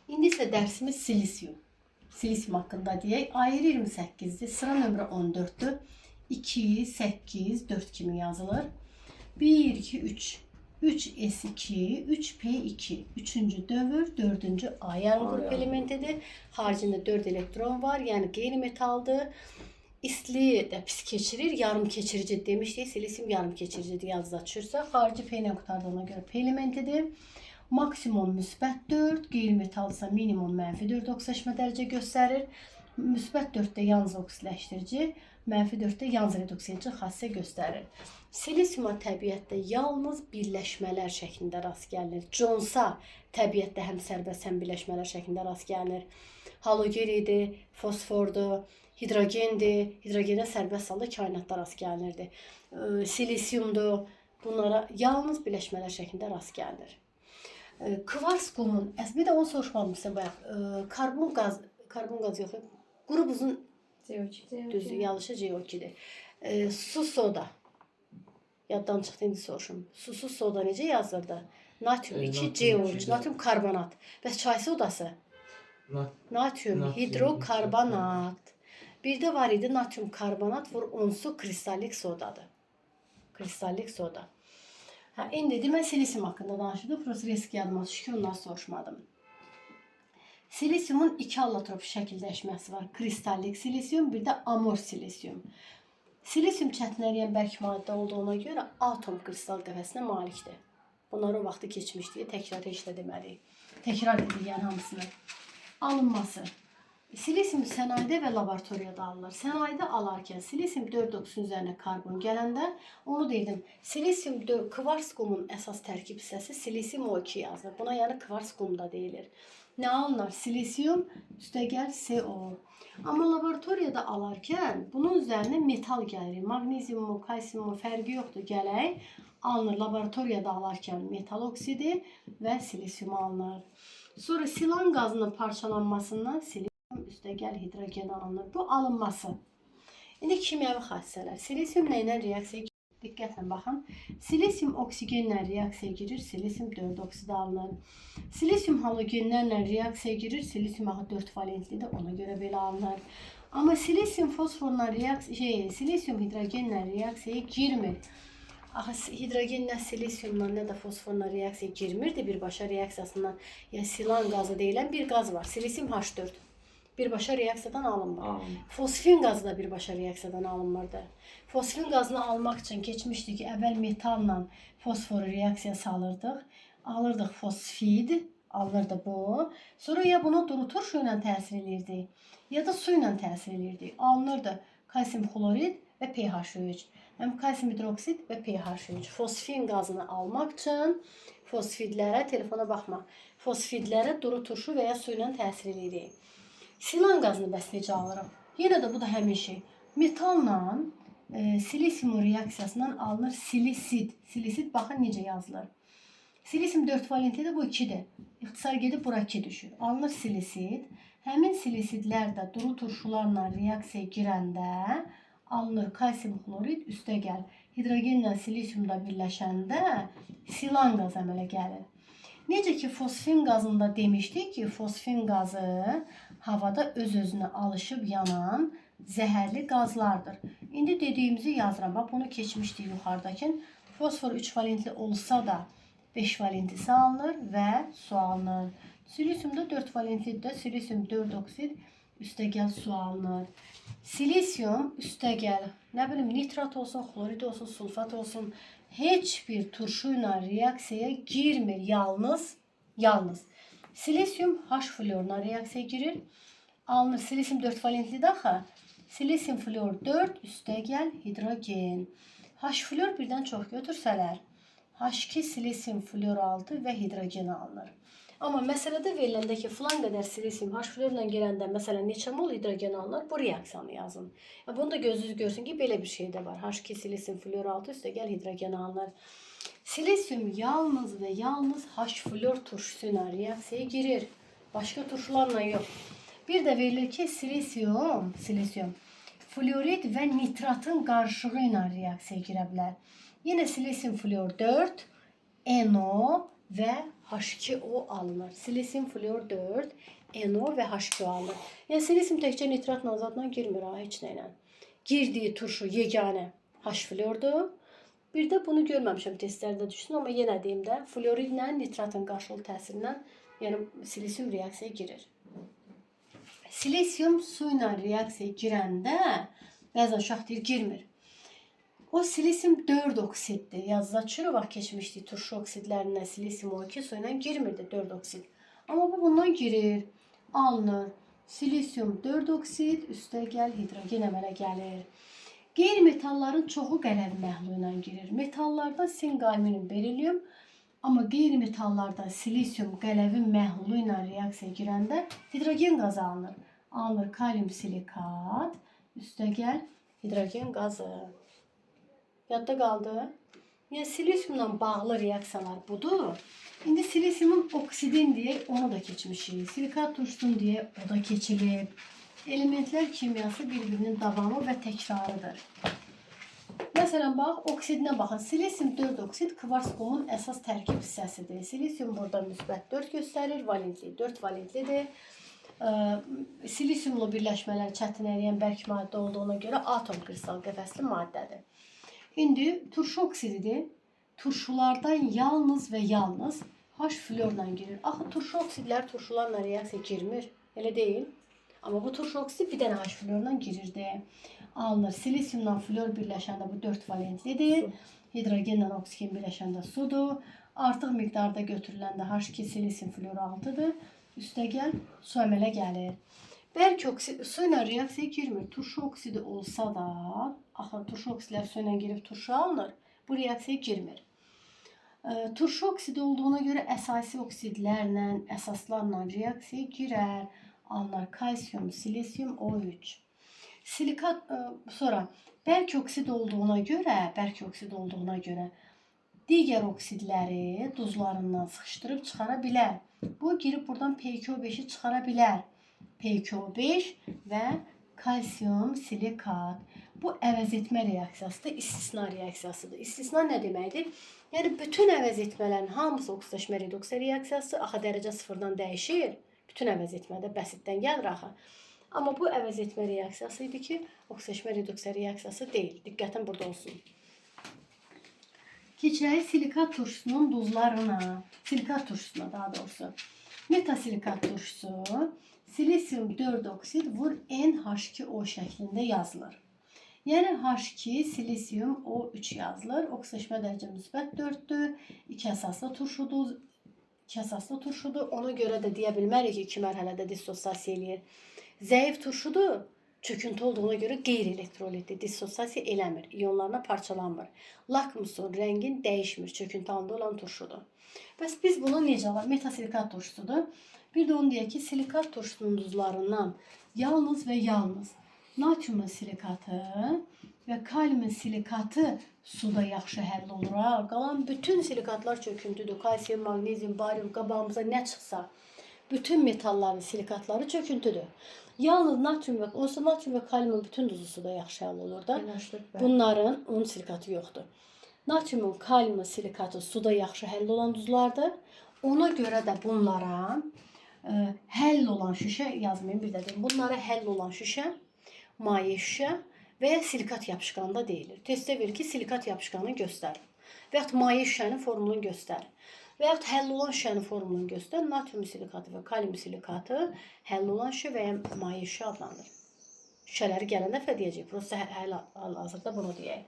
İndi isə dərsimiz silisium. Silisium haqqında deyək. Ayrı 28-dir. Sıra nömrə 14-dür. 2, 8, 4 kimi yazılır. 1, 2, 3. 3s2, 3p2. Üçüncü dövr, dördüncü ayan qrup elementidir. Haricində 4 elektron var, yəni qeyri-metaldır. İstiliyi də pis keçirir, yarım keçirici demişdik. Silisium yarım keçiricidir yazıda düşürsə. Xarici p ilə qurtardığına görə p elementidir. Maksimum müsbət 4, qeyri-metaldırsa minimum mənfi 4 oksidaşma dərəcə göstərir. Müsbət 4-də yalnız oksidaşdırıcı, mənfi 4-də yalnız reduks edici xassə göstərir. Silisiuma təbiətdə yalnız birləşmələr şəklində rast gəlinir. Jonsa təbiətdə həm sərbəst həm birləşmələr şəklində rast gəlinir. Halogenidir, fosfordur, hidrogendir. Hidrogenə sərbəst halda kainatda rast gəlinirdi. Silisiumdur. Bunlara yalnız birləşmələr şəklində rast gəlinir. Kvars qumun, bir də onu soruşmamışsın bayaq. Karbon qaz yox. Qrup uzun düzdür, yanlışı CO2-dir. Su soda. Yaddan çıxdı, indi soruşum. Susuz soda necə yazılırdı? Natrium 2, CO3, natrium karbonat. Bəs çay sodası? Natrium hidrokarbonat. Bir də var idi natrium karbonat, onsu kristallik sodadır. Kristallik soda. İndi mən silisium haqqında danışırdım. Prosta risk yadıma düşür ki, ondan soruşmadım. Silisiumun 2 allotrop şəkildəşməsi var. Kristallik silisium, bir də amor silisium. Silisium çətin əriyən bərk maddə olduğuna görə atom kristal qəfəsinə malikdir. Bunları o vaxtı keçmişdik, təkrar heç də demədik. Təkrar edik yəni hamısını. Alınması. Silisium sənayedə və laboratoriyada alınır. Sənayedə alarkən silisium 4 oksin üzərinə karbon gələndə onu dedim. Silisium kvars qumun əsas tərkib hissəsi silisium O2 yazılır. Buna yəni kvars qum da deyilir. Nə alınır? Silisium üstəgəl CO. Amma laboratoriyada alarkən bunun üzərinə metal gəlir. Magneziumu, kalsiumu fərqi yoxdur. Gələk alınır. Laboratoriyada alarkən metal oksidi və silisium alınır. Sonra silan qazının parçalanmasından silisium üstəgəl hidrogen alınır. Bu alınması. İndi kimyəvi xassələr. Silisium nə ilə reaksiyaya girir? Diqqətlə baxın. Silisium oksigenlə reaksiyaya girir. Silisium 4 oksid alınır. Silisium halogenlərlə reaksiyaya girir. Silisium axı 4 valentlidir. Ona görə belə alınır. Amma silisium fosforla silisium hidrogenlə reaksiyaya girmir. Axı hidrogenlə silisiumla nə də fosforla reaksiyaya girmirdi birbaşa reaksiyasından. Yəni silan qazı deyilən bir qaz var. Silisium H4. Birbaşa reaksiyadan alınmır. Fosfin qazı da birbaşa reaksiyadan alınmırdı. Fosfin qazını almaq üçün keçmişdik ki, əvvəl metalla fosforu reaksiya salırdıq. Alırdıq fosfid, alırdı bu. Sonra ya bunu durutur su ilə təsir edirdi, ya da su ilə təsir edirdi. Alınırdı kalsium xlorid və pH3. Həm kalsium hidroksid və pH3. Fosfin qazını almaq üçün fosfidlərə, telefona baxma, fosfidlərə duru turşu və ya su ilə təsir edirik. Silan qazını bəs necə alırıq? Yenə də bu da həmin şey. Metalla silisium reaksiyasından alınır silisid. Silisid baxın necə yazılır. Silisium 4 valentlidir, bu 2-dir. İxtisar gedib bura 2 düşür. Alınır silisid. Həmin silisidlər də duru turşularla reaksiyaya girəndə alınır kalsium xlorid üstəgəl. Hidrogenlə silisium da birləşəndə silan qazı əmələ gəlir. Necə ki, fosfin qazında demişdik ki, fosfin qazı havada öz-özünə alışıb yanan zəhərli qazlardır. İndi dediyimizi yazıram. Bax, bunu keçmişdik yuxarıdakı. Fosfor 3 valentli olsa da 5 valentlisi alınır və su alınır. Silisiumda 4 valentlidir. Silisium 4 oksid üstəgəl su alınır. Silisium üstəgəl, nə bilim, nitrat olsun, xlorid olsun, sulfat olsun, heç bir turşu ilə reaksiyaya girmir. Yalnız. Silisium H fluoruna reaksiyaya girir. Alınır. Silisium 4 valentlidir axı. Silisium fluor 4 üstəgəl hidrogen. H fluor birdən çox götürsələr, H2 silisium fluor 6 və hidrogen alınır. Amma məsələdə veriləndə ki, filan qədər silisium H fluorla gələndə məsələn neçə mol hidrogen alınır, bu reaksiyanı yazın. Bunu da gözünüz görsün ki, belə bir şey də var. H2 silisium fluor 6 üstəgəl hidrogen alınır. Silisium yalnız və yalnız H fluor turşusu ilə reaksiyaya girir. Başqa turşularla yox. Bir də verilir ki, silisium fluorid və nitratın qarışığı ilə reaksiyaya girə bilər. Yenə silisium fluor 4, NO və H2O alınır. Silisium fluor 4, NO və H2O alınır. Yəni silisium təkcə nitratla azadla girmir ha, heç nə ilə. Girdiyi turşu yeganə H fluordur. Bir də bunu görməmişəm testlərdə düşsün, amma yenə deyim də, fluoridlə nitratın qarşılıqlı təsirindən, yəni silisium reaksiyaya girir. Silisium su ilə reaksiyaya girəndə bəzən uşaq deyir girmir. O silisium 4 oksiddir. Yazıda çürü vaxt keçmişdik turşu oksidlərindən silisium O2 su ilə girmirdi 4 oksid. Amma bu bundan girir, alınır. Silisium 4 oksid üstə gəl hidrogen əmələ gəlir. Qeyri-metalların çoxu qələvi məhlulu ilə girir. Metallarda zinc, alüminium, berilyum, amma qeyri-metallarda silisium qələvi məhlulu ilə reaksiyaya girəndə hidrogen qazı alınır. Alınır kalium silikat, üstə gəl hidrogen qazı. Yadda qaldı. Yəni silisiumla bağlı reaksiyalar budur. İndi silisiumun oksidin deyə onu da keçmişik. Silikat turşusun deyə o da keçilib. Elementlər kimyası bir-birinin davamı və təkrarıdır. Məsələn, bax, oksidinə baxın. Silisium 4 oksid kvars qumun əsas tərkib hissəsidir. Silisium burada müsbət 4 göstərir, valentli 4 valentlidir. Silisiumlu birləşmələr çətin əriyən bərk maddə olduğuna görə atom kristal qəfəsli maddədir. İndi turşu oksididir. Turşulardan yalnız və yalnız H fluorla girir. Axı turşu oksidlər turşularla reaksiya girmir. Elə deyil. Amma bu turşu oksid bir dənə H fluorla girirdi. Alınır. Silisiumla fluor birləşəndə bu 4 valentlidir. Hidrogenlə oksigen birləşəndə sudur. Artıq miqdarda götürüləndə H2 silisium fluor 6-dır. Üstə gəl, su əmələ gəlir. Bərk oksid su ilə reaksiyaya girmir. Turşu oksidi olsa da, axı turşu oksidlər su ilə girib turşu alınır. Bu reaksiyaya girmir. Turşu oksidi olduğuna görə əsasi oksidlərlə, əsaslarla reaksiyaya girər. Alınır kalsium, silisium, O3. Silikat sonra bərk oksid olduğuna görə digər oksidləri duzlarından sıxışdırıb çıxara bilər. Bu girib buradan P2O5-i çıxara bilər. P2O5 və kalsium silikat. Bu əvəz etmə reaksiyasıdır, istisna reaksiyasıdır. İstisna nə deməkdir? Yəni bütün əvəz etmələrin hamısı oksidləşmə reduksiya reaksiyası, axı dərəcə sıfırdan dəyişir. Bütün əvəz etmədə bəsitdən gəlir axı. Amma bu əvəz etmə reaksiyası idi ki, oksidləşmə reduksiya reaksiyası deyil. Diqqətin burada olsun. Keçək silikat turşusunun duzlarına, silikat turşusuna daha doğrusu. Metasilikat turşusu silisium 4 oksid vur NH2O şəklində yazılır. Yəni H2 silisium O3 yazılır. Oksidləşmə dərəcə müsbət 4-dür. 2 əsaslı turşudur. Ona görə də deyə bilmərik ki, 2 mərhələdə dissosiasiya eləyir. Zəif turşudur. Çöküntü olduğuna görə qeyri-elektrolitli dissosiasiya eləmir. İyonlarına parçalanmır. Lakmusun rəngin dəyişmir. Çöküntü halında olan turşudur. Bəs biz bunu necə alaq? Metasilikat turşusudur. Bir də onu deyək ki, silikat turşusunun duzlarından yalnız və yalnız natriumun silikatı və kaliumun silikatı suda yaxşı həll olur. Qalan bütün silikatlar çöküntüdür. Kalsium, magnezium, barium, qabağımıza nə çıxsa, bütün metalların silikatları çöküntüdür. Yalnız natrium və kaliumun bütün duzu suda yaxşı həll olur da. Bunların onun silikatı yoxdur. Natriumun, kaliumun silikatı suda yaxşı həll olan duzlardır. Ona görə də bunlara həll olan şüşə yazmayın, bir də deyim. Bunlara həll olan şüşə, maye şüşə və ya silikat yapışqanında deyilir. Testdə verir ki, silikat yapışqanını göstərir. Və yaxud maye şüşənin formulunu göstərir. Və yaxud həll olan şüşənin formulunu göstərir. Natrium silikatı və kalium silikatı həll olan şüşə və ya maye şüşə adlanır. Şüşələri gələn dəfə deyəcək. Prosta hal-hazırda bunu deyək.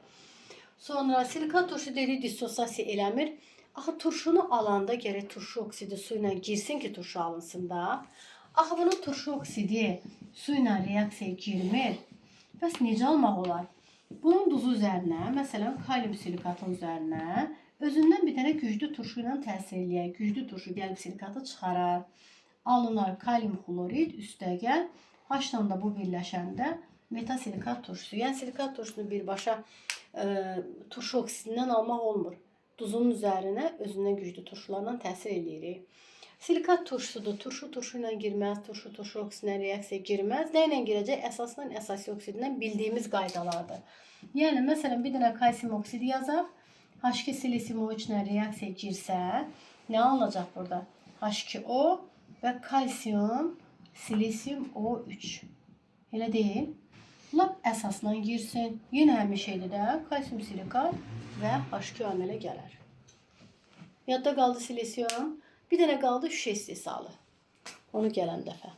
Sonra silikat turşu dediyi dissosiasiya eləmir. Axı turşunu alanda gərək turşu oksidi su ilə girsin ki, turşu alınsın da. Axı bunun turşu oksidi su ilə reaksiyaya girmir. Bəs necə almaq olar? Bunun duzu üzərinə, məsələn, kalium silikatın üzərinə özündən bir dənə güclü turşu ilə təsir eləyək. Güclü turşu gəlib silikatı çıxarar. Alınar kalium xlorid, üstə gəl. H-la da bu birləşəndə metasilikat turşusu. Yəni silikat turşusunu birbaşa turşu oksidindən almaq olmur. Duzun üzərinə özündən güclü turşularla təsir eləyirik. Silikat turşusudur. Turşu ilə girməz, turşu oksidinə reaksiya girməz. Nə ilə girəcək? Əsasından əsasi oksidindən bildiyimiz qaydalardır. Yəni, məsələn, bir dənə kalsium oksidi yazaq. H2 silisium O3 ilə reaksiya girsə, Nə alınacaq burada? H2O və kalsium, silisium O3. Elə deyil. Lap əsasından girsin. Yenə həmin şeydə də kalsium silikat və H2O əmələ gələr. Yadda qaldı silisium. Bir dənə qaldı şüşə istehsalı. Onu gələn dəfə.